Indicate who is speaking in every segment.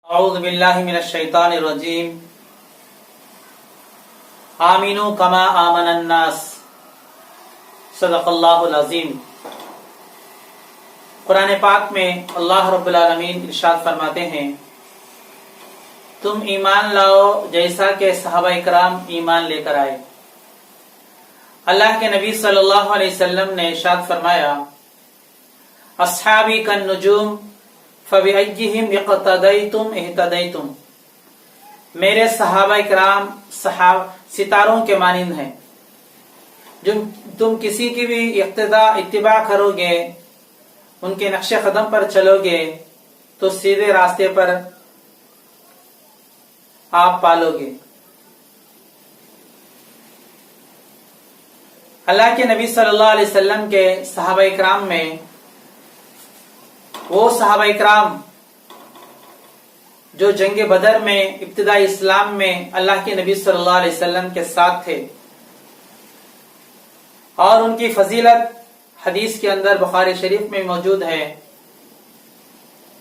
Speaker 1: औज़ु बिल्लाहि मिनश शैतानिर रजीम। आमीनू कमा आमनन नास। सदक़ल्लाहुल अज़ीम। कुरान पाक में अल्लाह रब्बुल आलमीन इरशाद फरमाते हैं, तुम ईमान लाओ जैसा कि सहाबाए कराम ईमान लेकर आए। अल्लाह के नबी सल्लल्लाहु अलैहि वसल्लम ने इरशाद फरमाया, अस्हाबी कन नुजूम फबिअय्यिहिम इक़्तदैतुम इह्तदैतुम। मेरे सहाबाए कराम सितारों के मानिंद हैं। जो तुम किसी की भी इत्तिबा करोगे, उनके नक्शे कदम पर चलोगे तो सीधे रास्ते पर आप पालोगे। अल्लाह के नबी सल्लल्लाहु अलैहि वसल्लम के सहाबाए कराम में वो सहाबाए कराम जो जंग बदर में इब्तिदाई इस्लाम में अल्लाह के नबी सल्लल्लाहु अलैहि वसल्लम के साथ थे, और उनकी फजीलत हदीस के अंदर बुखारी शरीफ में मौजूद है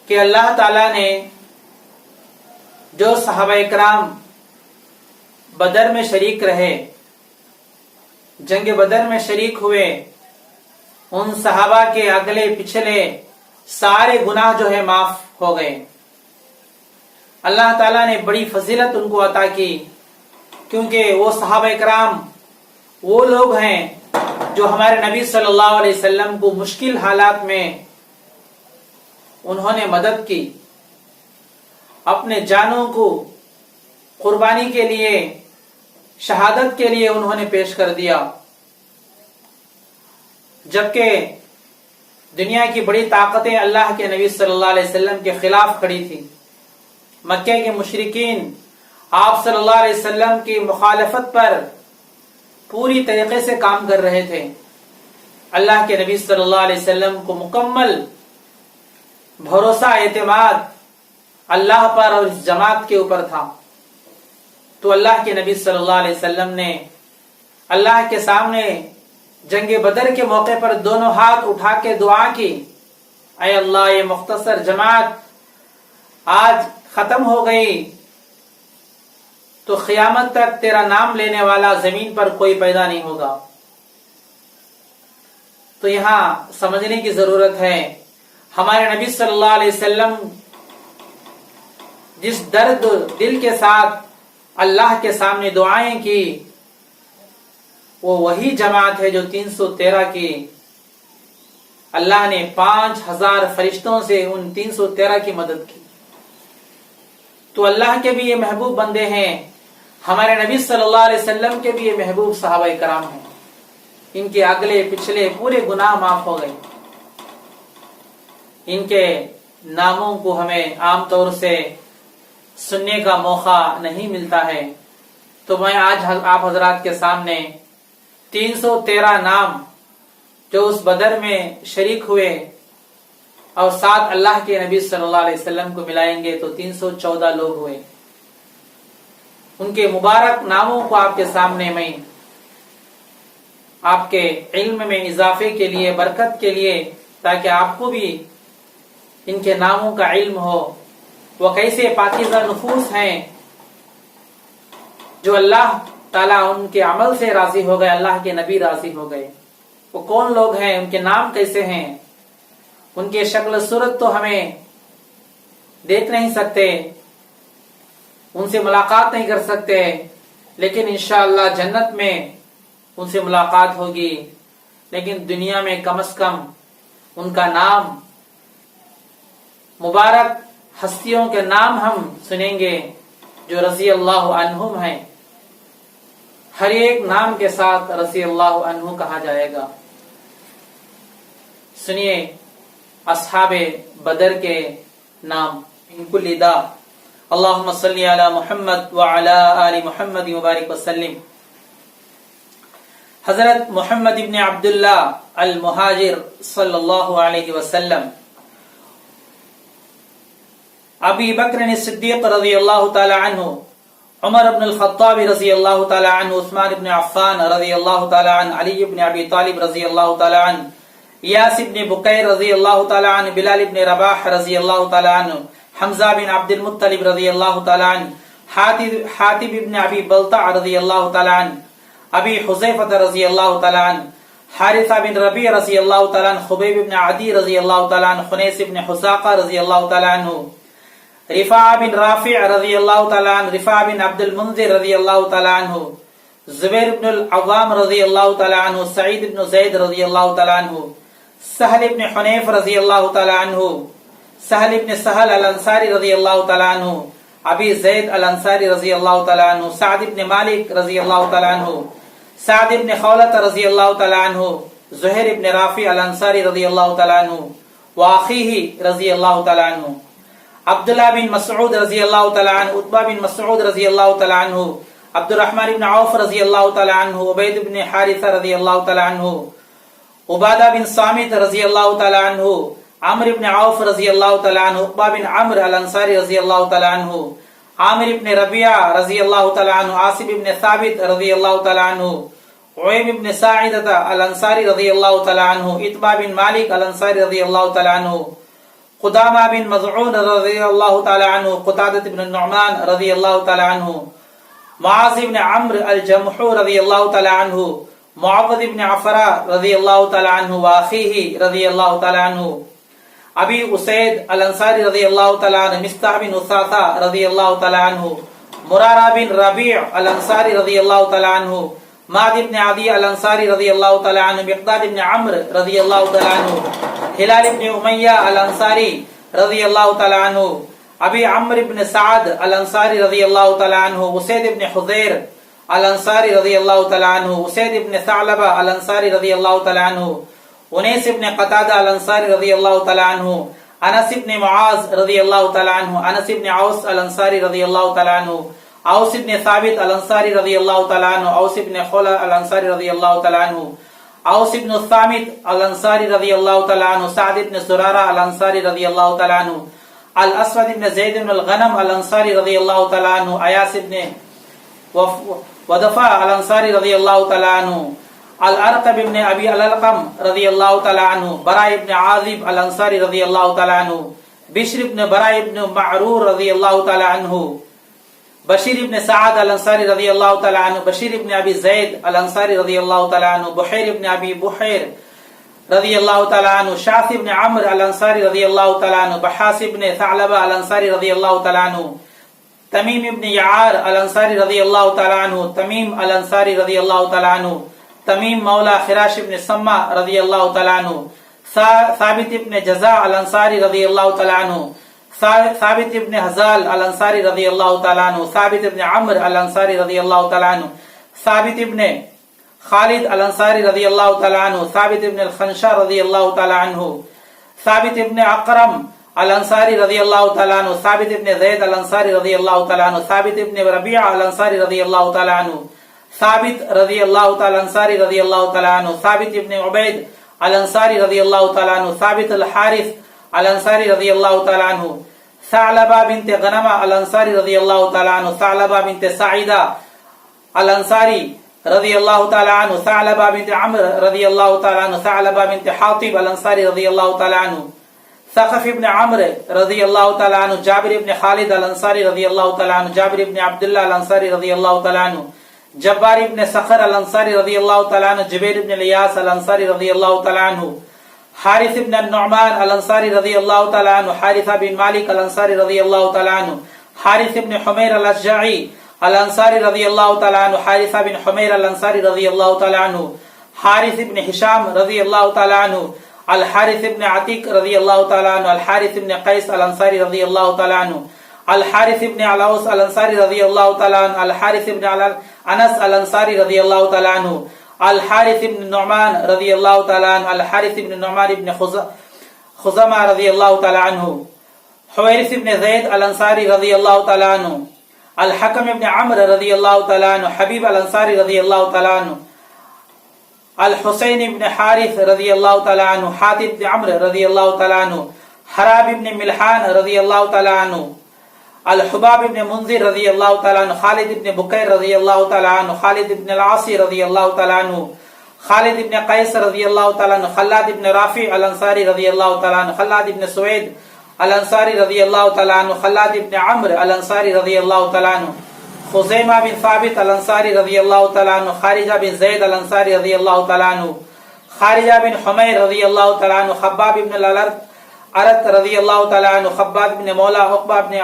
Speaker 1: कि अल्लाह ताला ने जो सहाबाए कराम बदर में शरीक रहे, जंग बदर में शरीक हुए, उन सहाबा के अगले पिछले सारे गुनाह जो है माफ हो गए। अल्लाह ताला ने बड़ी फजीलत उनको अता की, क्योंकि वो सहाबाए कराम वो लोग हैं जो हमारे नबी सल्लल्लाहु अलैहि वसल्लम को मुश्किल हालात में उन्होंने मदद की, अपने जानों को कुर्बानी के लिए, शहादत के लिए उन्होंने पेश कर दिया। जबकि दुनिया की बड़ी ताकतें अल्लाह के नबी सल्लल्लाहु अलैहि वसल्लम के खिलाफ खड़ी थी। मक्के के मुशरिकीन आप सल्लल्लाहु अलैहि वसल्लम की मुखालफत पर पूरी तरीके से काम कर रहे थे। अल्लाह के नबी सल्लल्लाहु अलैहि वसल्लम को मुकम्मल भरोसा, एतमाद अल्लाह पर और इस जमात के ऊपर था। तो अल्लाह के नबी सल्लल्लाहु अलैहि वसल्लम ने अल्लाह के सामने जंग बदर के मौके पर दोनों हाथ उठा के दुआ की, ऐ अल्लाह, ये मुख्तसर जमात आज खत्म हो गई तो क़यामत तक तेरा नाम लेने वाला जमीन पर कोई पैदा नहीं होगा। तो यहां समझने की जरूरत है, हमारे नबी सल्लल्लाहु अलैहि वसल्लम जिस दर्द दिल के साथ अल्लाह के सामने दुआएं की, वो वही जमात है जो 313 की अल्लाह ने 5000 फरिश्तों से उन 313 की मदद की। तो अल्लाह के भी ये महबूब बंदे हैं, हमारे नबी सल्लल्लाहु अलैहि वसल्लम के भी ये महबूब सहाबाए कराम हैं। इनके अगले पिछले पूरे गुनाह माफ हो गए। इनके नामों को हमें आमतौर से सुनने का मौका नहीं मिलता है, तो मैं आज आप हजरात के सामने 313 नाम जो उस बदर में शरीक हुए और साथ अल्लाह के नबी सल्लल्लाहु अलैहि वसल्लम को मिलाएंगे तो 314 लोग हुए। उनके मुबारक नामों को आपके सामने मैं आपके इल्म में इजाफे के लिए, बरकत के लिए, ताकि आपको भी इनके नामों का इल्म हो। वो कैसे पाकीज़ा नफूस हैं जो अल्लाह ताला उनके अमल से राजी हो गए, अल्लाह के नबी राजी हो गए। वो कौन लोग हैं, उनके नाम कैसे हैं, उनके शक्ल सूरत तो हमें देख नहीं सकते, उनसे मुलाकात नहीं कर सकते, लेकिन इंशाअल्लाह जन्नत में उनसे मुलाकात होगी। लेकिन दुनिया में कम से कम उनका नाम, मुबारक हस्तियों के नाम हम सुनेंगे जो रज़ी अल्लाह अन्हुम हैं। हर एक नाम के साथ रज़ी अल्लाह अन्हु कहा जाएगा। सुनिए अस्हाबे बदर के नाम। इनकुलिदा अल्लाहुम्मा सल्ली अला मुहम्मद व अला आलि मुहम्मद व बारिक वसल्लिम। हजरत मोहम्मद इब्न अब्दुल्लाह अल मुहाजिर सल्लल्लाहु अलैहि वसल्लम, अबी बकर सिद्दीक रज़ी अल्लाह तआला अन्हु, उमर इब्न अल-खत्ताब रज़ी अल्लाह तआला अन्हु, उस्मान इब्न अफ़्फ़ान रज़ी अल्लाह तआला अन्हु, अली इब्न अबी तालिब रज़ी अल्लाह तआला अन्हु, यास इब्न बुकैर रज़ी अल्लाह तआला अन्हु, बिलाल इब्न रबाह रज़ी अल्लाह तआला अन्हु, हमजा बिन अब्दुल मुत्तलिब रज़ियल्लाहु तआला अन्हु, हातिब इब्न अबी बल्ता रज़ियल्लाहु तआला अन्हु, अबी हुज़ैफा रज़ियल्लाहु तआला अन्हु, हारिसा बिन रबी रज़ियल्लाहु तआला अन्हु, खुबैब इब्न अदी रज़ियल्लाहु तआला अन्हु, खुनैस इब्न हुज़ाक़ा रज़ियल्लाहु तआला अन्हु, रिफा बिन राफि रज़ियल्लाहु तआला अन्हु, रिफा बिन अब्दुल मुंज़िर रज़ियल्लाहु तआला अन्हु, जुबैर इब्न अल-अव्वाम रज़ियल्लाहु तआला अन्हु, सईद इब्न ज़ैद रज़ियल्लाहु तआला अन्हु, सहल इब्न हुनैफ रज़ियल्लाहु तआला अन्हु, सहल इब्न सहल अल-अंसारी रज़ियल्लाहु तआला अन्हु, अबी ज़ैद अल-अंसारी रज़ियल्लाहु तआला अन्हु, साद इब्न मालिक रज़ियल्लाहु तआला अन्हु, साद इब्न खौलत रज़ियल्लाहु तआला अन्हु, ज़ुहैर इब्न राफि अल-अंसारी रज़ियल्लाहु तआला अन्हु, व अखीही रज़ियल्लाहु तआला अन्हु, अब्दुल्लाह बिन मसऊद रज़ियल्लाहु तआला अन्हु, उतबा बिन मसऊद रज़ियल्लाहु तआला अन्हु, अब्दुर्रहमान इब्न औफ रज़ियल्लाहु तआला अन्हु, उबैद इब्न हारिसा रज़ियल्लाहु तआला अन्हु, उबादा बिन सामित रज़ियल्लाहु तआला अन्हु, आमिर इब्न औफ रज़ियल्लाहु तआला अन्हु, उक़बा बिन अम्र अल-अंसारी रज़ियल्लाहु तआला अन्हु, आमिर इब्न रबिया रज़ियल्लाहु तआला अन्हु, आसिब इब्न साबित रज़ियल्लाहु तआला अन्हु, उयैम इब्न साइदता अल-अंसारी रज़ियल्लाहु तआला अन्हु, इतबा बिन मालिक अल-अंसारी रज़ियल्लाहु तआला अन्हु, कुदामा बिन मज़ऊन रज़ियल्लाहु तआला अन्हु, कुतादत इब्न नुअमान रज़ियल्लाहु तआला अन्हु, मुआज़ इब्न अम्र अल-जमुह रज़ियल्लाहु तआला अन्हु, मुअव्वद इब्न अफ़रा रज़ियल्लाहु तआला अन्हु, व अखीही रज़ियल्लाहु तआला अन्हु, अबी उसैद अल-अंसारी रज़ियल्लाहु तआला अन्हु, मिस्ताह बिन उसासा रज़ियल्लाहु तआला अन्हु, मुरारा बिन रबी' अल-अंसारी रज़ियल्लाहु तआला अन्हु, माद इब्न अदी अल-अंसारी रज़ियल्लाहु तआला अन्हु, मिक़दाद इब्न अम्र रज़ियल्लाहु तआला अन्हु, हिलाल इब्न उमय्या अल-अंसारी रज़ियल्लाहु तआला अन्हु, अबी अम्र इब्न सअद अल-अंसारी रज़ियल्लाहु तआला अन्हु, उसैद इब्न हुज़ैर अल-अंसारी रज़ियल्लाहु तआला अन्हु, उसैद इब्न सअलबा अल-अंसारी रज़ियल्लाहु तआला अन्हु, उनैस इब्न क़तादा अल-अंसारी रज़ियल्लाहु तआला अन्हु, अनस इब्न मुआज़ रज़ियल्लाहु तआला अन्हु, अनस इब्न औस अल-अंसारी रज़ियल्लाहु तआला अन्हु, औस इब्न साबित अल-अंसारी रज़ियल्लाहु तआला अन्हु, औस इब्न खौला अल-अंसारी रज़ियल्लाहु तआला अन्हु, औस इब्न सामित अल-अंसारी रज़ियल्लाहु तआला अन्हु, सअद इब्न ज़ुरारा अल-अंसारी रज़ियल्लाहु तआला अन्हु, अल-अस्वद इब्न ज़ैद इब्न अल-गनम अल-अंसारी रज़ियल्लाहु तआला अन्हु, अयास इब्न वदफ़ा अल-अंसारी रज़ियल्लाहु तआला अन्हु, अल-अरक़म इब्न अबी अल-अलक़म रज़ियल्लाहु तआला अन्हु, बरा इब्न आज़िब अल-अंसारी रज़ियल्लाहु तआला अन्हु, बिश्र इब्न बरा इब्न मअरूर रज़ियल्लाहु तआला अन्हु, बशीर इब्न सअद अल-अंसारी रज़ियल्लाहु तआला अन्हु, बशीर इब्न अबी ज़ैद अल-अंसारी रज़ियल्लाहु तआला अन्हु, बुहैर इब्न अबी बुहैर रज़ियल्लाहु तआला अन्हु, शास इब्न अम्र अल-अंसारी रज़ियल्लाहु तआला अन्हु, बहास इब्न सअलबा अल-अंसारी रज़ियल्लाहु तआला अन्हु, तमीम इब्न यार अल-अंसारी रज़ियल्लाहु तआला अन्हु, तमीम अल-अंसारी रज़ियल्लाहु तआला अन्हु, तमीम मौला खिराश इब्न सम्मा रज़ियल्लाहु तआला अन्हु, साबित इब्न जज़ा अल-अंसारी रज़ियल्लाहु तआला अन्हु, साबित इब्न हज़ाल अल-अंसारी रज़ियल्लाहु तआला अन्हु, साबित इब्न अम्र अल-अंसारी रज़ियल्लाहु तआला अन्हु, साबित इब्न खालिद अल-अंसारी रज़ियल्लाहु तआला अन्हु, साबित इब्न अल-खंशा रज़ियल्लाहु तआला अन्हु, साबित इब्न अकरम अल-अंसारी रज़ियल्लाहु तआला अन्हु, साबित इब्न ज़ैद अल-अंसारी रज़ियल्लाहु तआला अन्हु, साबित इब्न रबिया अल-अंसारी रज़ियल्लाहु तआला अन्हु, साबित रज़ियल्लाहु तआला अंसारी रज़ियल्लाहु तआला अन्हु, साबित इब्न उबैद अल-अंसारी रज़ियल्लाहु तआला अन्हु, साबित अल-हारिस अल-अंसारी रज़ियल्लाहु तआला अन्हु, सअलबा बिन्त गनमा अल-अंसारी रज़ियल्लाहु तआला अन्हु, सअलबा बिन्त साइदा अल-अंसारी रज़ियल्लाहु तआला अन्हु, सअलबा बिन्त अम्र रज़ियल्लाहु तआला अन्हु, सअलबा बिन्त हातिब अल-अंसारी रज़ियल्लाहु तआला अन्हु, सक़फ़ इब्न अम्र रज़ियल्लाहु तआला अन्हु, जाबिर इब्न खालिद अल-अंसारी रज़ियल्लाहु तआला अन्हु, जाबिर इब्न अब्दुल्लाह अल-अंसारी रज़ियल्लाहु तआला अन्हु, जब्बार इब्न सखर अल-अंसारी रज़ियल्लाहु तआला अन्हु, जुबैर इब्न इलियास अल-अंसारी रज़ियल्लाहु तआला अन्हु, हारिस इब्न नुअमान अल-अंसारी रज़ियल्लाहु तआला अन्हु, हारिसा बिन मालिक अल-अंसारी रज़ियल्लाहु तआला अन्हु, हारिस इब्न हुमैर अल-अशजाई अल-अंसारी रज़ियल्लाहु तआला अन्हु, हारिसा बिन हुमैर अल-अंसारी रज़ियल्लाहु तआला अन्हु, हारिस इब्न हिशाम रज़ियल्लाहु तआला अन्हु, अल-हारिस इब्न अतीक रज़ियल्लाहु तआला अन्हु, अल-हारिस इब्न कैस अल-अंसारी रज़ियल्लाहु तआला अन्हु, अल-हारिस इब्न अलौस अल-अंसारी रज़ियल्लाहु तआला अन्हु, अल-हारिस इब्न अनस अल-अंसारी रज़ियल्लाहु तआला अन्हु, अल-हारिस इब्न नुअमान रज़ियल्लाहु तआला अन्हु, अल-हारिस इब्न नुअमान इब्न खुज़मा रज़ियल्लाहु तआला अन्हु, हुवैरिस इब्न ज़ैद अल-अंसारी रज़ियल्लाहु तआला अन्हु, अल-हकम इब्न अम्र रज़ियल्लाहु तआला अन्हु, हबीब अल-अंसारी रज़ियल्लाहु तआला अन्हु, अल-हुसैन इब्न हारिस रज़ियल्लाहु तआला अन्हु, हातिब इब्न अम्र रज़ियल्लाहु तआला अन्हु, हराब इब्न मिल्हान रज़ियल्लाहु तआला अन्हु, अल-हुबाब इब्न मुंज़िर रज़ियल्लाहु तआला अन्हु, खालिद इब्न बुकैर रज़ियल्लाहु तआला अन्हु, खालिद इब्न अल-आसी रज़ियल्लाहु तआला अन्हु, खालिद इब्न कैस रज़ियल्लाहु तआला अन्हु, खल्लाद इब्न राफी अल-अंसारी रज़ियल्लाहु तआला अन्हु, खल्लाद इब्न सुवैद अल अंसारी रज़ियल्लाहु तआला अन्हु, खल्लाद इब्न अम्र अल अंसारी रज़ियल्लाहु तआला अन्हु, खुज़ैमा बिन साबित अल अंसारी रज़ियल्लाहु तआला अन्हु, खारिजा बिन ज़ैद अल अंसारी रज़ियल्लाहु तआला अन्हु, खारिजा बिन हुमैर रज़ियल्लाहु तआला अन्हु, खब्बाब इब्न अरत रज़ियल्लाहु तआला अन्हु, खब्बाब इब्न मौला उक़बा इब्न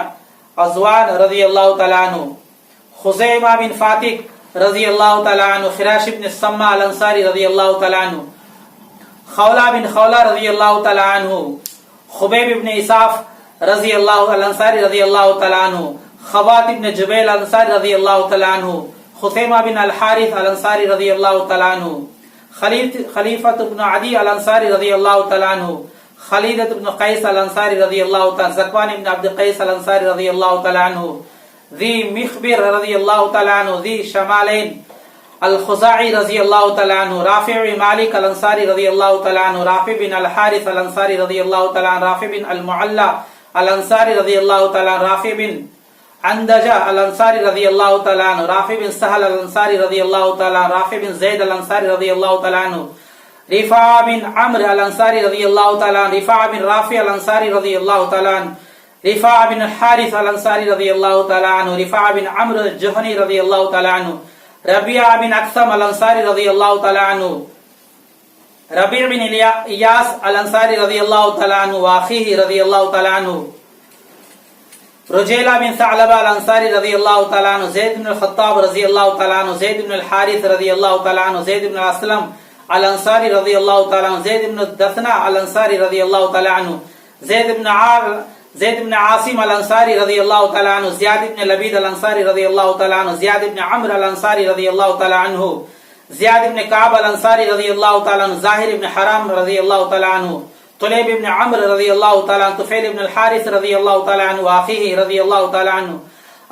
Speaker 1: अज़वान रज़ियल्लाहु तआला अन्हु, खुज़ैमा बिन फातिक रज़ियल्लाहु तआला अन्हु, फिराश इब्न सम्मा अल अंसारी रज़ियल्लाहु तआला अन्हु, खौला बिन खौला रज़ियल्लाहु तआला अन्हु, खुबैब इब्न इसाफ रज़ियल्लाहु अल अंसारी रज़ियल्लाहु तआला अन्हु, खवात इब्न जुबैल अल अंसारी रज़ियल्लाहु तआला अन्हु, खुसैमा बिन अल हारिस अल अंसारी रज़ियल्लाहु तआला अन्हु, खलीफत इब्न अदी अल अंसारी रज़ियल्लाहु तआला अन्हु, खलीदत इब्न कैस अल अंसारी रज़ियल्लाहु तआला, ज़कवान इब्न अब्द कैस अल अंसारी रज़ियल्लाहु तआला अन्हु, ज़ी मिख़बिर रज़ियल्लाहु तआला अन्हु, ज़ी शमालैन अल खुज़ाई रज़ियल्लाहु तआला अन्हु, राफ़ि बिन मालिक अल अंसारी रज़ियल्लाहु तआला अन्हु, राफ़ि बिन अल हारिस अल अंसारी रज़ियल्लाहु तआला अन्हु, राफ़ि बिन अल मुअल्ला अल अंसारी रज़ियल्लाहु तआला अन्हु, राफ़ि बिन अंदजा अल अंसारी रज़ियल्लाहु तआला अन्हु, राफ़ि बिन सहल अल अंसारी रज़ियल्लाहु तआला अन्हु, राफ़ि बिन ज़ैद अल अंसारी रज़ियल्लाहु तआला अन्हु, रिफ़ा बिन अम्र अल अंसारी रज़ियल्लाहु तआला अन्हु, रिफ़ा बिन राफ़ि अल अंसारी रज़ियल्लाहु तआला अन्हु, रिफ़ा बिन हारिस अल अंसारी रज़ियल्लाहु तआला अन्हु, रिफ़ा बिन अम्र अल जुहनी रज़ियल्लाहु तआला अन्हु, रबिया बिन अक़सम अल अंसारी रज़ियल्लाहु तआला अन्हु, रबी बिन इयास अल अंसारी रज़ियल्लाहु तआला अन्हु, वाख़ीही रज़ियल्लाहु तआला अन्हु, रुजैला बिन सअलबा अल अंसारी रज़ियल्लाहु तआला अन्हु, ज़ैद बिन अल ख़त्ताब रज़ियल्लाहु तआला अन्हु, ज़ैद बिन अल हारिस रज़ियल्लाहु तआला अन्हु, ज़ैद बिन असलम अल अंसारी रज़ियल्लाहु तआला अन्हु, ज़ैद बिन दसना अल अंसारी रज़ियल्लाहु तआला अन्हु, ज़ैद बिन आसिम अल अंसारी रज़ियल्लाहु तआला अन्हु, ज़ियाद बिन लबीद अल अंसारी रज़ियल्लाहु तआला अन्हु, ज़ियाद बिन अम्र अल अंसारी रज़ियल्लाहु तआला अन्हु, ज़ियाद बिन काब अल अंसारी रज़ियल्लाहु तआला अन्हु, ज़ाहिर बिन हराम रज़ियल्लाहु तआला अन्हु, तुलैब बिन अम्र रज़ियल्लाहु तआला अन्हु, तुफ़ैल बिन अल हारिस रज़ियल्लाहु तआला अन्हु, वाख़ीही रज़ियल्लाहु तआला अन्हु,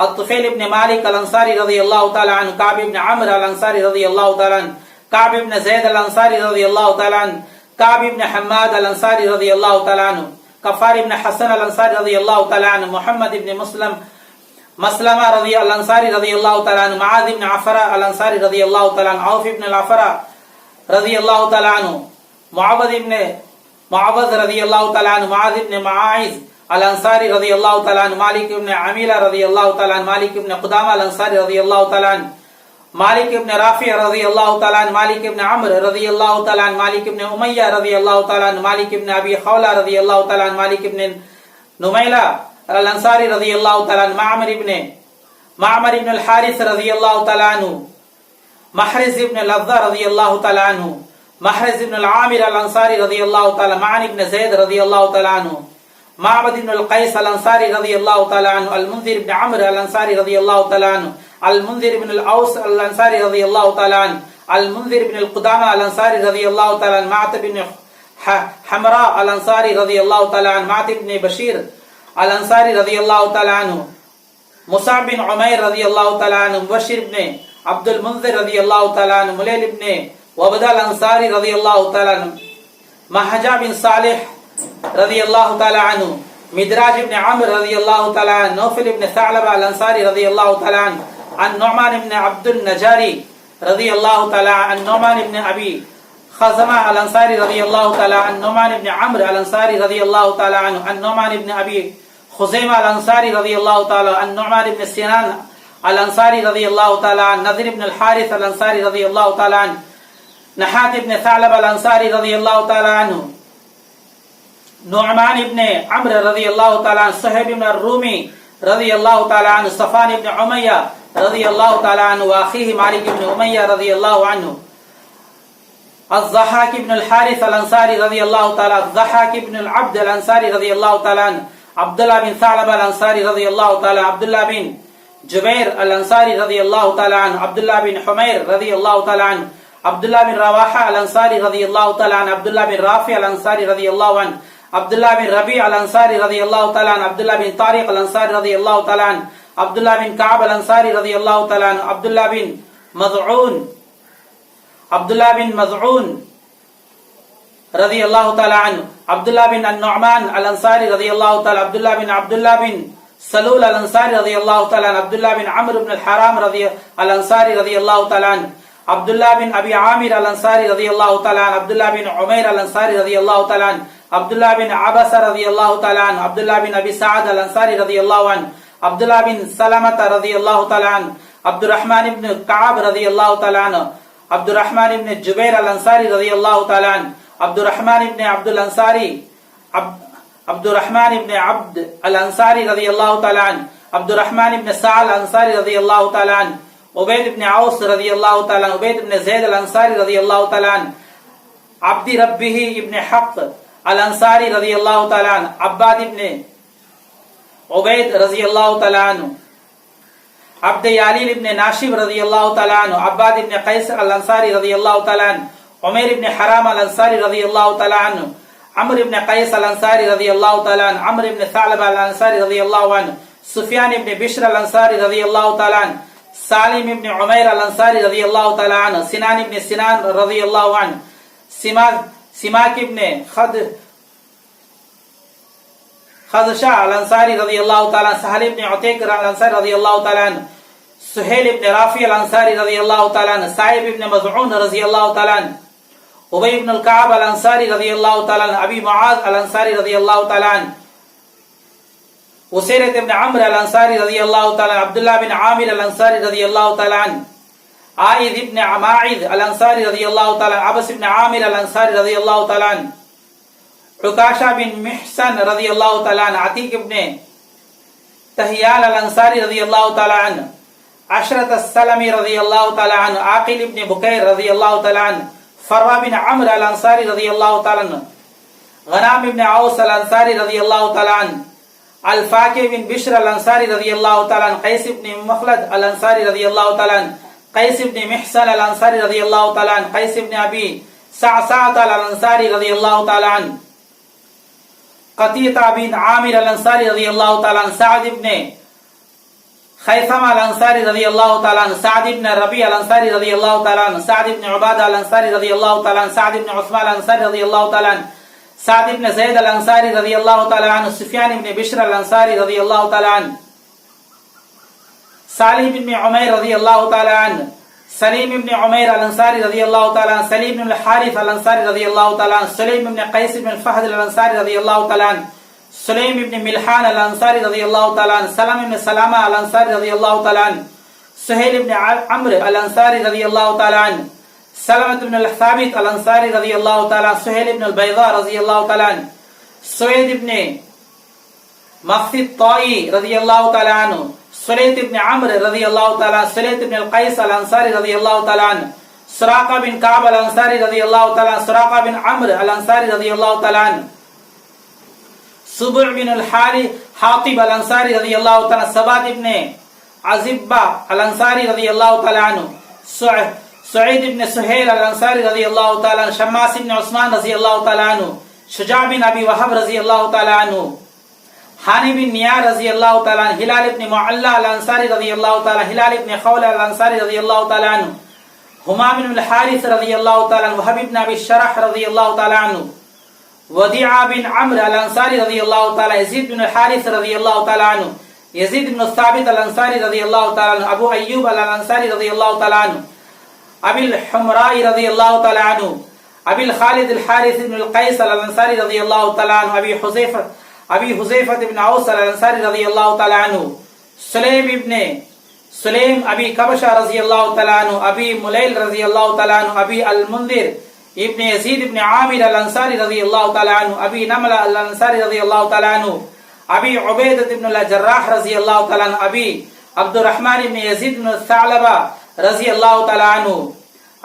Speaker 1: अत-तुफ़ैल बिन मालिक अल अंसारी रज़ियल्लाहु तआला अन्हु, काब बिन अम्र अल अंसारी रज़ियल्लाहु तआला अन्हु, काब बिन ज़ैद अल अंसारी रज़ियल्लाहु तआला अन्हु, काब बिन हम्माद अल अंसारी रज़ियल्लाहु तआला अन्हु, कफ़ार इब्न हसन अल अंसारी रज़ियल्लाहु तआला अन्हु, मुहम्मद इब्न मसलमा अल अंसारी रज़ियल्लाहु तआला अन्हु, मुआज़ इब्न अफ़रा अल अंसारी रज़ियल्लाहु तआला अन्हु, औफ़ इब्न अफ़रा रज़ियल्लाहु तआला अन्हु, मुअव्वज़ रज़ियल्लाहु तआला अन्हु, मुआज़ इब्न मुआइज़ अल अंसारी रज़ियल्लाहु तआला अन्हु, मालिक इब्न अमीला रज़ियल्लाहु तआला अन्हु, मालिक इब्न क़ुदामा अल अंसारी रज़ियल्लाहु तआला अन्हु, मालिक इब्न राफ़ि रज़ियल्लाहु तआला अन्हु, मालिक इब्न अम्र रज़ियल्लाहु तआला अन्हु, मालिक इब्न उमय्या रज़ियल्लाहु तआला अन्हु, मालिक इब्न अबी खौला रज़ियल्लाहु तआला अन्हु, मालिक इब्न नुमैला अल अंसारी रज़ियल्लाहु तआला अन्हु, माअमर इब्न अल हारिस रज़ियल्लाहु तआला अन्हु, महरिज़ इब्न लज़्ज़ा रज़ियल्लाहु तआला अन्हु, महरिज़ इब्न अल आमिर अल अंसारी रज़ियल्लाहु तआला, माअन इब्न ज़ैद रज़ियल्लाहु तआला अन्हु, माबद इब्न अल क़ैस अल अंसारी रज़ियल्लाहु तआला अन्हु, अल मुंज़िर इब्न अम्र अल अंसारी रज़ियल्लाहु तआला अन्हु, अल मुंज़िर इब्न अल औस अल अंसारी रज़ियल्लाहु तआला अन्हु, अल मुंज़िर इब्न अल क़ुदामा अल अंसारी रज़ियल्लाहु तआला अन्हु, माअत इब्न हमरा अल अंसारी रज़ियल्लाहु तआला अन्हु, माअत इब्न बशीर अल अंसारी रज़ियल्लाहु तआला अन्हु, मुसाअब बिन उमैर रज़ियल्लाहु तआला अन्हु, मुबश्शिर इब्न अब्दुल मुंज़िर रज़ियल्लाहु तआला अन्हु, मुलैल इब्न वबदा अल अंसारी रज़ियल्लाहु तआला अन्हु, महजा बिन सालिह रज़ियल्लाहु तआला अन्हु, मिदराज इब्न अम्र रज़ियल्लाहु तआला अन्हु, नौफल इब्न सअलबा अल अंसारी रज़ियल्लाहु तआला अन्हु, अन-नुअमान इब्न अब्दुल नजारी रज़ियल्लाहु तआला, अन-नुअमान इब्न अबी खज़मा अल अंसारी रज़ियल्लाहु तआला, अन-नुअमान इब्न अम्र अल अंसारी रज़ियल्लाहु तआला अन्हु, अन-नुअमान इब्न अबी खुज़ैमा अल अंसारी रज़ियल्लाहु तआला, अन-नुअमान इब्न सिनान अल अंसारी रज़ियल्लाहु तआला, नज़र इब्न अल हारिस अल अंसारी रज़ियल्लाहु तआला, नहात इब्न सअलबा अल अंसारी रज़ियल्लाहु तआला अन्हु, नुअमान इब्न अम्र रज़ियल्लाहु तआला, सुहैब इब्न रूमी रज़ियल्लाहु तआला अन्हु, सफ़ान इब्न उमय्या रज़ियल्लाहु तआला अन्हु, वाख़ीही मालिक इब्न उमय्या रज़ियल्लाहु अन्हु, अज़्ज़हाक इब्न अल हारिस अल अंसारी रज़ियल्लाहु तआला, अज़्ज़हाक इब्न अल अब्द अल अंसारी रज़ियल्लाहु तआला अन्हु, अब्दुल्लाह बिन सअलबा अल अंसारी रज़ियल्लाहु तआला, अब्दुल्लाह बिन जुबैर अल अंसारी रज़ियल्लाहु तआला अन्हु, अब्दुल्लाह बिन हुमैर रज़ियल्लाहु तआला अन्हु, अब्दुल्लाह बिन रवाहा अल अंसारी रज़ियल्लाहु तआला अन्हु, अब्दुल्लाह बिन राफ़ि अल अंसारी रज़ियल्लाहु अन्हु, अब्दुल्लाह बिन रबी अल अंसारी रज़ियल्लाहु तआला अन्हु, अब्दुल्लाह बिन तारिक अल अंसारी रज़ियल्लाहु तआला अन्हु, अब्दुल्लाह बिन काब अल अंसारी रज़ियल्लाहु तआला अन्हु, अब्दुल्लाह बिन मज़ऊन रज़ियल्लाहु तआला अन्हु, अब्दुल्लाह बिन अन-नुअमान अल अंसारी रज़ियल्लाहु तआला, अब्दुल्लाह बिन सलूल अल अंसारी रज़ियल्लाहु तआला, अब्दुल्लाह बिन अम्र इब्न अल हराम अल अंसारी रज़ियल्लाहु तआला, अब्दुल्लाह बिन अबी आमिर अल अंसारी रज़ियल्लाहु तआला, अब्दुल्लाह बिन उमैर अल अंसारी रज़ियल्लाहु तआला, अब्दुल्लाह बिन अबस रज़ियल्लाहु ताला अन्हु, अब्दुल्लाह बिन अबी सअद अल अंसारी रज़ियल्लाहु अन्हु, अब्दुल्लाह बिन सलमत रज़ियल्लाहु ताला अन्हु, अब्दुर्रहमान इब्न कअब रज़ियल्लाहु ताला अन्हु, अब्दुर्रहमान इब्न जुबैर अल अंसारी रज़ियल्लाहु ताला अन्हु, अब्दुर्रहमान इब्न अब्दुल अंसारी अब्दुर्रहमान इब्न अब्द अल अंसारी रज़ियल्लाहु ताला अन्हु, अब्दुर्रहमान इब्न साल अंसारी रज़ियल्लाहु ताला अन्हु, उबैद इब्न औस रज़ियल्लाहु ताला अन्हु, उबैद इब्न ज़ैद अल अंसारी रज़ियल्लाहु ताला अन्हु, अब्दी रब्बिही इब्न हक़ अल अंसारी रज़ियल्लाहु ताला अन्हु, अब्बाद इब्न उबैद रज़ियल्लाहु ताला अन्हु, अब्द यालील इब्न नाशिब रज़ियल्लाहु ताला अन्हु, अब्बाद इब्न कैस अल अंसारी रज़ियल्लाहु ताला अन्हु, उमैर इब्न हराम अल अंसारी रज़ियल्लाहु ताला अन्हु, अम्र इब्न कैस अल अंसारी रज़ियल्लाहु ताला अन्हु, अम्र इब्न सालबा अल अंसारी रज़ियल्लाहु अन्हु, सुफियान इब्न बिश्र अल अंसारी रज़ियल्लाहु ताला अन्हु, सालिम इब्न उमैर अल अंसारी रज़ियल्लाहु ताला अन्हु, सिनान इब्न सिनान रज़ियल्लाहु अन्हु, सिमाक इब्न खदशा अल अंसारी रज़ियल्लाहु ताला, सहल इब्न उतैक अल अंसारी रज़ियल्लाहु ताला अन्हु, सुहैल इब्न राफी अल अंसारी रज़ियल्लाहु ताला अन्हु, साइब इब्न मज़ऊन रज़ियल्लाहु ताला अन्हु, उबय इब्न अल कअब अल अंसारी रज़ियल्लाहु ताला अन्हु, अबी मुआज़ अल अंसारी रज़ियल्लाहु ताला अन्हु, उसैरत इब्न अम्र अल अंसारी रज़ियल्लाहु ताला, अब्दुल्लाह बिन आमिर अल अंसारी रज़ियल्लाहु ताला अन्हु, आइद इब्न माइद अल अंसारी रज़ियल्लाहु ताला, अबस इब्न आमिर अल अंसारी रज़ियल्लाहु ताला अन्हु, उकाशा बिन मिहसन रज़ियल्लाहु ताला अन्हु, अतीक इब्न तहियाल अल अंसारी रज़ियल्लाहु ताला अन्हु, अशरत अस्सलमी रज़ियल्लाहु ताला अन्हु, आकिल इब्न बुकैर रज़ियल्लाहु ताला अन्हु, फरवा बिन अम्र अल अंसारी रज़ियल्लाहु ताला अन्हु, गनाम इब्न औस अल अंसारी रज़ियल्लाहु ताला अन्हु, अल फाकिह बिन बिश्र अल अंसारी रज़ियल्लाहु ताला अन्हु, कैस इब्न मखलद अल अंसारी रज़ियल्लाहु ताला अन्हु, कैस इब्न मिहसन अल अंसारी रज़ियल्लाहु ताला अन्हु, कैस इब्न अबी सअसात अल अंसारी रज़ियल्लाहु ताला अन्हु, कतीता बिन आमिर अल अंसारी रज़ियल्लाहु ताला अन्हु, सअद इब्न खैसमा अल अंसारी रज़ियल्लाहु ताला अन्हु, सअद इब्न रबी अल अंसारी रज़ियल्लाहु ताला अन्हु, सअद इब्न उबादा अल अंसारी रज़ियल्लाहु ताला अन्हु, सअद इब्न उस्मान अल अंसारी रज़ियल्लाहु ताला अन्हु, सअद इब्न ज़ैद अल अंसारी रज़ियल्लाहु ताला अन्हु, सुफियान इब्न बिश्र अल अंसारी रज़ियल्लाहु ताला अन्हु, सालिम इब्न उमैर रज़ियल्लाहु ताला अन्हु, सलीम इब्न उमैर अल अंसारी रज़ियल्लाहु ताला अन्हु, सलीम इब्न हारिस अल अंसारी रज़ियल्लाहु ताला अन्हु, सुलैम इब्न कैस इब्न फहद अल अंसारी रज़ियल्लाहु ताला अन्हु, सुलैम इब्न मिल्हान अल अंसारी रज़ियल्लाहु ताला अन्हु, सलम इब्न सलामा अल अंसारी रज़ियल्लाहु ताला अन्हु, सुहैल इब्न अम्र अल अंसारी रज़ियल्लाहु ताला अन्हु, सलमत इब्न साबित अल अंसारी रज़ियल्लाहु ताला, सुहैल इब्न बैज़ा रज़ियल्लाहु ताला अन्हु, सुवैद इब्न मखसिद ताई रज़ियल्लाहु ताला अन्हु, सुलैत इब्न अम्र रज़ियल्लाहु ताला, सुलैत इब्न कैस अल अंसारी रज़ियल्लाहु ताला अन्हु, सुराका बिन काब अल अंसारी रज़ियल्लाहु ताला, सुराका बिन अम्र अल अंसारी रज़ियल्लाहु ताला अन्हु, सुबुअ बिन अल हातिब अल अंसारी रज़ियल्लाहु ताला, सबाद इब्न अज़िब्बा अल अंसारी रज़ियल्लाहु ताला अन्हु, सुईद इब्न सुहैल अल अंसारी रज़ियल्लाहु ताला, शम्मास इब्न उस्मान रज़ियल्लाहु ताला अन्हु, शुजा बिन अबी वहब रज़ियल्लाहु ताला अन्हु, हानी बिन नियार रज़ियल्लाहु ताला, हिलाल इब्न मुअल्ला अल अंसारी रज़ियल्लाहु ताला, हिलाल इब्न खौल अल अंसारी रज़ियल्लाहु ताला अन्हु, हुमाम बिन अल हारिस रज़ियल्लाहु ताला, वहब इब्न अबी शरह रज़ियल्लाहु ताला अन्हु, वदिआ बिन अम्र अल अंसारी रज़ियल्लाहु ताला, यजीद बिन हारिस रज़ियल्लाहु ताला अन्हु, यजीद बिन साबित अल अंसारी रज़ियल्लाहु ताला अन्हु, अबू अय्यूब अल अंसारी रज़ियल्लाहु ताला अन्हु, अबिल हुमराई रज़ियल्लाहु ताला अन्हु, अबिल खालिद अल हारिस इब्न अल कैस अल अंसारी रज़ियल्लाहु ताला अन्हु, अबी हुज़ैफा इब्न औस अल अंसारी रज़ियल्लाहु ताला अन्हु, सुलैम अबी कबशा रज़ियल्लाहु ताला अन्हु, अबी मुलैल रज़ियल्लाहु ताला अन्हु, अबी अल मुंदिर इब्न यजीद इब्न आमिर अल अंसारी रज़ियल्लाहु ताला अन्हु, अबी नमला अल अंसारी रज़ियल्लाहु ताला अन्हु, अबी उबैदह इब्न अल जर्राह रज़ियल्लाहु ताला अन्हु, अबी अब्दुर्रहमान इब्न यजीद इब्न सालबा रज़ियल्लाहु ताला अन्हु,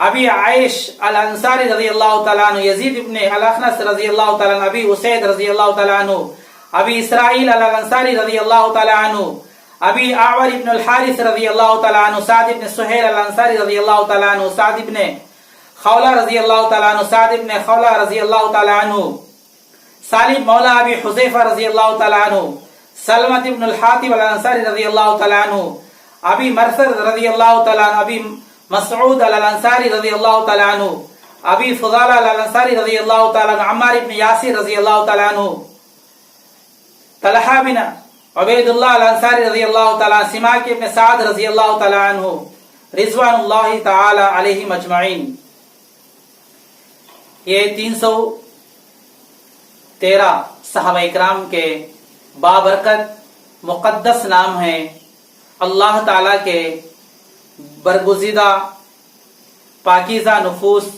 Speaker 1: अबी आयश अल अंसारी रज़ियल्लाहु ताला अन्हु, यजीद इब्न अल अखनस रज़ियल्लाहु ताला अन्हु, अबी उसैद रज़ियल्लाहु ताला अन्हु, अबी इसराइल अल अंसारी रज़ियल्लाहु ताला अन्हु, अबी आवर इब्न अल हारिस रज़ियल्लाहु ताला अन्हु, साद इब्न सुहैल अल अंसारी रज़ियल्लाहु ताला अन्हु, साद इब्न खौला रज़ियल्लाहु ताला अन्हु, साद इब्न खौला रज़ियल्लाहु ताला अन्हु, सालिम मौला अबी हुज़ैफा रज़ियल्लाहु ताला अन्हु, सलमत इब्न अल हातिब अल अंसारी रज़ियल्लाहु ताला अन्हु, अबी मरसद रज़ियल्लाहु ताला अन्हु, अबी मसऊद अल अंसारी रज़ियल्लाहु ताला अन्हु, अबी फुज़ाला अल अंसारी रज़ियल्लाहु ताला अन्हु, अम्मार इब्न यासिर रज़ियल्लाहु ताला अन्हु, तलहा बिन उबैदुल्लाह अल अंसारी रज़ियल्लाहु ताला, सिमाक इब्न साद रज़ियल्लाहु ताला अन्हु, रिज़वानुल्लाहि ताला अलैहिम अजमईन। ये 13 सहाबा इकराम के बाबरकत मुक़द्दस नाम है। अल्लाह ताला के बरगुज़ीदा पाकीज़ा नफूस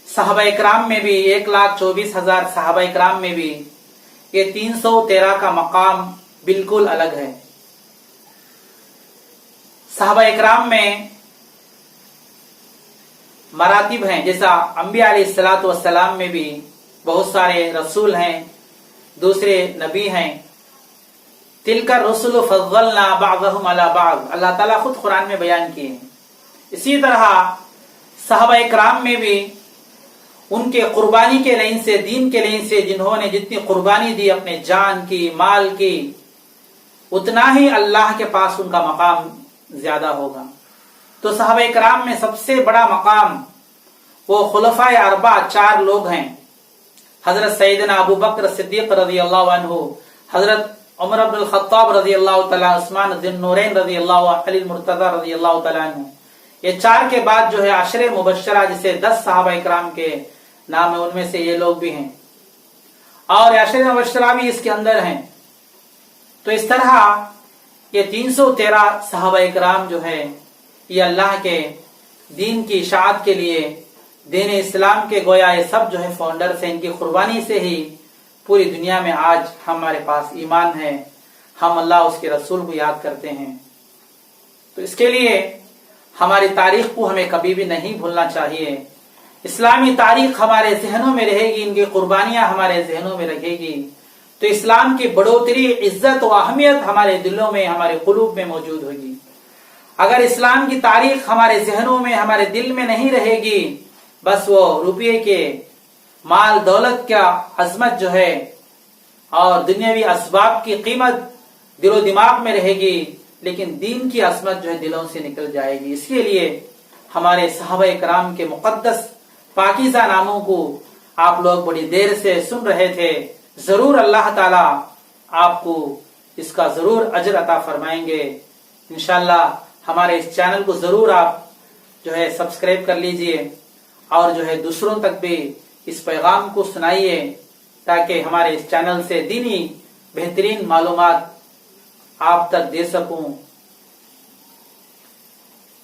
Speaker 1: सहाबा इकराम में भी 1,24,000 सहाबा इकराम में भी ये 313 का मकाम बिल्कुल अलग है। सहाबा इकराम में मरातिब हैं, जैसा अंबिया अलैहिस्सलातु वस्सलाम में भी बहुत सारे रसूल हैं, दूसरे नबी हैं। तिलका रसूल फज़्ज़लना बअदहुम अला बअद, अल्लाह ताला खुद कुरान में बयान किए हैं। इसी तरह सहाबा इकराम में भी उनके कुर्बानी के लाइन से, दीन के लाइन से जिन्होंने जितनी कुर्बानी दी अपने जान की, माल की, उतना ही अल्लाह के पास उनका मकाम ज्यादा होगा। तो सहाबा इकराम में सबसे बड़ा मकाम वो खुलफाए अरबा 4 लोग हैं। हजरत सैयदना अबू बकर सिद्दीक रज़ियल्लाहु अन्हु, हजरत उमर इब्नुल खत्ताब रज़ियल्लाहु तआला, उस्मान ज़ुन्नूरैन रज़ियल्लाहु, अली मुर्तज़ा रज़ियल्लाहु तआला अन्हु। ये 4 के बाद जो है अशरे मुबश्शरा, जिसे 10 सहाबा इकराम के नाम है, उनमें से ये लोग भी हैं और अशरे मुबश्शरा भी इसके अंदर हैं। तो इस तरह ये 313 सहाबा इकराम जो है ये अल्लाह के दीन की इशाअत के लिए, दीन इस्लाम के गोया ये सब जो है फाउंडर्स हैं। इनकी कुर्बानी से ही पूरी दुनिया में आज हमारे पास ईमान है, हम अल्लाह उसके रसूल को याद करते हैं। तो इसके लिए हमारी तारीख को हमें कभी भी नहीं भूलना चाहिए। इस्लामी तारीख हमारे जहनों में रहेगी, इनकी कुर्बानियां हमारे जहनों में रहेगी, तो इस्लाम की बढ़ोतरी, इज्जत व अहमियत हमारे दिलों में, हमारे कुलूब में मौजूद होगी। अगर इस्लाम की तारीख हमारे जहनों में, हमारे दिल में नहीं रहेगी, बस वो रुपये के, माल दौलत का अजमत जो है और दुनियावी असबाब की कीमत दिलो दिमाग में रहेगी, लेकिन दीन की असमत जो है दिलों से निकल जाएगी। इसके लिए हमारे सहाबा इकराम के मुक़द्दस पाकीज़ा नामों को आप लोग बड़ी देर से सुन रहे थे। जरूर अल्लाह ताला आपको इसका जरूर अजर अता फरमाएंगे। इंशाअल्लाह हमारे इस चैनल को जरूर आप जो है सब्सक्राइब कर लीजिए और जो है दूसरों तक भी इस पैगाम को सुनाइए, ताकि हमारे इस चैनल से दीनी बेहतरीन मालूमात आप तक दे सकूं।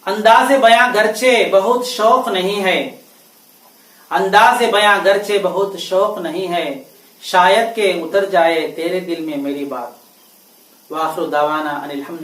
Speaker 1: अंदाज़े बयां गर्चे बहुत शौक नहीं है, अंदाज़े बयां गर्चे बहुत शौक नहीं है, शायद के उतर जाए तेरे दिल में मेरी बात। वाखिरु दावाना अनिल हम्द।